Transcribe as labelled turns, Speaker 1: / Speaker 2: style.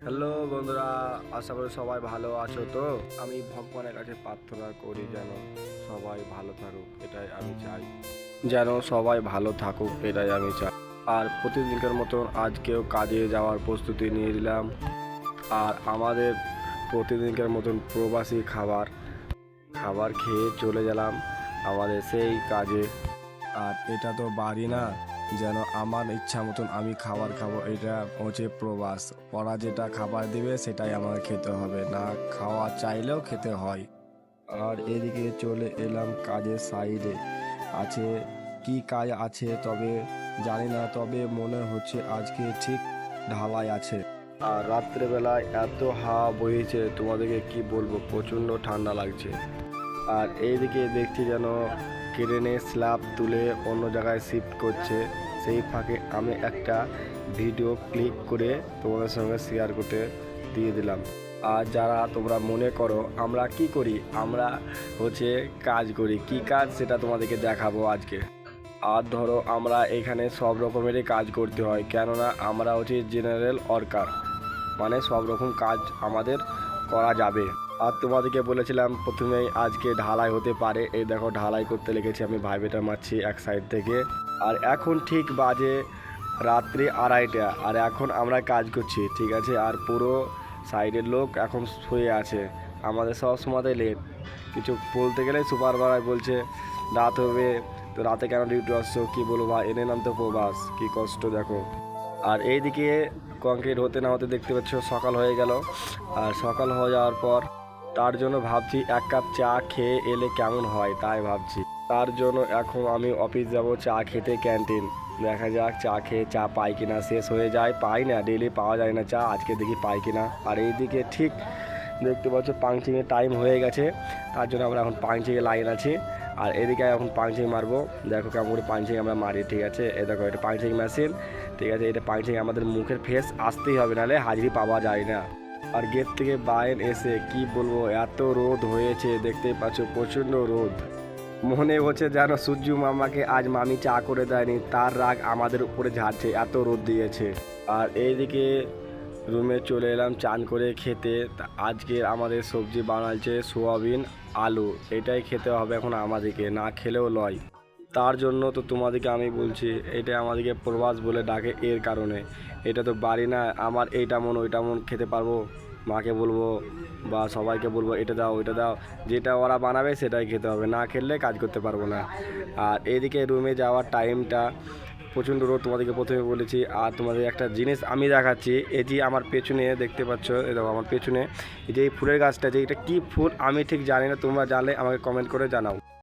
Speaker 1: Hello বন্ধুরা, আশা করি সবাই ভালো আছো। তো আমি ভগবানের কাছে প্রার্থনা করি যেন সবাই ভালো থাকুক, এটাই আমি চাই। যেন সবাই ভালো থাকুক, এটাই আমি চাই। আর প্রতিদিনকার মতন আজকেও কাজে যাওয়ার প্রস্তুতি নিয়ে নিলাম। আর আমাদের প্রতিদিনকার মতন প্রবাসী খাবার খাবার খেয়ে চলে গেলাম আমাদের সেই কাজে। আর এটা তো বাড়ি না, যেন আমার ইচ্ছা মতন আমি খাবার খাবো, এটা হচ্ছে প্রবাস। ওরা যেটা খাবার দেবে সেটাই আমাকে খেতে হবে, না খাওয়া চাইলেও খেতে হয়। আর এদিকে চলে এলাম কাজের সাইডে। আছে কি কাজ আছে তবে জানি না, তবে মনে হচ্ছে আজকে ঠিক ঢালাই আছে। আর রাত্রেবেলায় এত হাওয়া বইছে, তোমাদেরকে কি বলবো, প্রচণ্ড ঠান্ডা লাগছে। আর এইদিকে দেখছি যেন ক্রেনে স্ল্যাব তুলে অন্য জায়গায় শিফট করছে। সেই ফাঁকে আমি একটা ভিডিও ক্লিক করে তোমাদের সঙ্গে শেয়ার করতে দিয়ে দিলাম। আর যারা তোমরা মনে করো আমরা কি করি, আমরা হচ্ছে কাজ করি, কি কাজ সেটা তোমাদেরকে দেখাবো আজকে। আর ধরো আমরা এখানে সব রকমেরই কাজ করতে হয়, কেননা আমরা হচ্ছে জেনারেল ওয়ার্কার, মানে সব রকম কাজ আমাদের করা যাবে। আর তোমাদেরকে বলেছিলাম প্রথমেই আজকে ঢালাই হতে পারে। এই দেখো ঢালাই করতে লেগেছি, আমি ভাইবেটা মারছি এক সাইড থেকে। আর এখন ঠিক বাজে রাত্রি 2:30, আর এখন আমরা কাজ করছি, ঠিক আছে। আর পুরো সাইডের লোক এখন শুয়ে আছে, আমাদের সব সময় লেট। কিছু বলতে গেলে সুপারভাইজার বলছে রাত হবে, তো রাতে কেন ডিউটি আসছো, কী বলবো ভাই, এনে নাম তো প্রবাস, কী কষ্ট দেখো। আর এইদিকে কংক্রিট হতে না হতে দেখতে পাচ্ছ সকাল হয়ে গেল। আর সকাল হয়ে যাওয়ার পর তার জন্য ভাবছি এক কাপ চা খেয়ে এলে কেমন হয়, তাই ভাবছি। তার জন্য এখন আমি অফিস যাব চা খেতে, ক্যান্টিন। দেখা যাক চা খেয়ে চা পাই কিনা, শেষ হয়ে যায়, পাই না, ডেলি পাওয়া যায় না চা, আজকে দেখি পাই কিনা। আর এইদিকে ঠিক দেখতে পাচ্ছ পাংচিংয়ের টাইম হয়ে গেছে, তার জন্য আমরা এখন পাংচিংয়ে লাইন আছি। আর এদিকে এখন পাংচিং মারবো, দেখো কেমন করে পাংচিং আমরা মারি, ঠিক আছে। এ দেখো এটা পাংচিং মেশিন, ঠিক আছে। এটা পাংচিং আমাদের মুখের ফেস আসতেই হবে, নাহলে হাজিরি পাওয়া যায় না। আর গেট থেকে বাইরে এসে কি বলবো, এত রোদ হয়েছে দেখতেই পাচ্ছ, প্রচণ্ড রোদ। মনে হচ্ছে যেন সূর্য মামাকে আজ মামি চা করে দেয়নি, তার রাগ আমাদের উপরে ঝাড়ছে, এত রোদ দিয়েছে। আর এইদিকে রুমে চলে এলাম চান করে খেতে। আজকে আমাদের সবজি বানাচ্ছে সোয়াবিন আলু, এটাই খেতে হবে এখন আমাদেরকে, না খেলেও লয়। তার জন্য তো তোমাদেরকে আমি বলছি, এটা আমাদেরকে প্রবাস বলে ডাকে এর কারণে। এটা তো বাড়ি না আমার, এইটা মন ওইটা মন খেতে পারবো, মাকে বলবো বা সবাইকে বলবো এটা দাও ওইটা দাও, যেটা ওরা বানাবে সেটাই খেতে হবে, না খেললে কাজ করতে পারবো না। আর এদিকে রুমে যাওয়ার টাইমটা প্রচণ্ড রোদ, তোমাদেরকে প্রথমে বলেছি। আর তোমাদের একটা জিনিস আমি দেখাচ্ছি, এই যে আমার পেছনে দেখতে পাচ্ছ, এই দেখো আমার পেছনে এই যে এই ফুলের গাছটা, যে এটা কী ফুল আমি ঠিক জানি না, তোমরা জানলে আমাকে কমেন্ট করে জানাও।